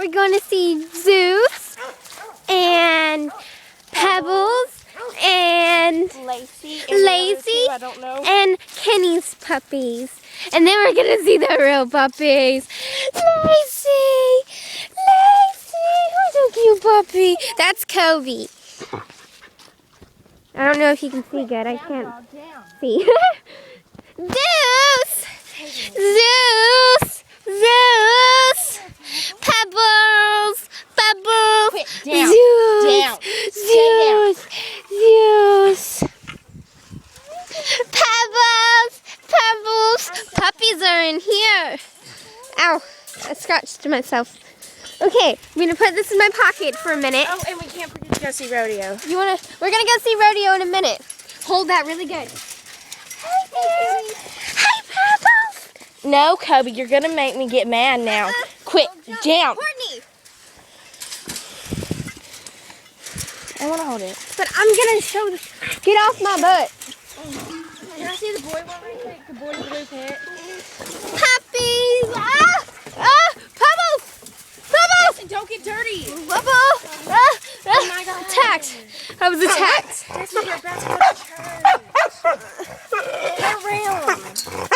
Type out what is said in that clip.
we're going to see Zeus and Pebbles and Lacey. I don't know. And Kenny's puppies. And then we're going to see the real puppies. Lacey! Who's a cute puppy? That's Kobe. I don't know if you can see good. I can't see. Zeus! Pebbles! Down. Zeus! Pebbles! Puppies are in here. Ow, I scratched myself. Okay, I'm gonna put this in my pocket for a minute. Oh, and we can't forget to go see rodeo. We're gonna go see rodeo in a minute. Hold that really good. Hey, Pebbles! No, Kobe, you're gonna make me get mad now. Quick, jump. Courtney! I wanna hold it. But I'm gonna show this. Get off my butt. Can I see the boy one right quick? The boy blue pet. Puppies! Pebbles! Listen, don't get dirty. Pebbles! Oh my God. Attacked. I was attacked. Jesse, you're about to go to church. Turn around.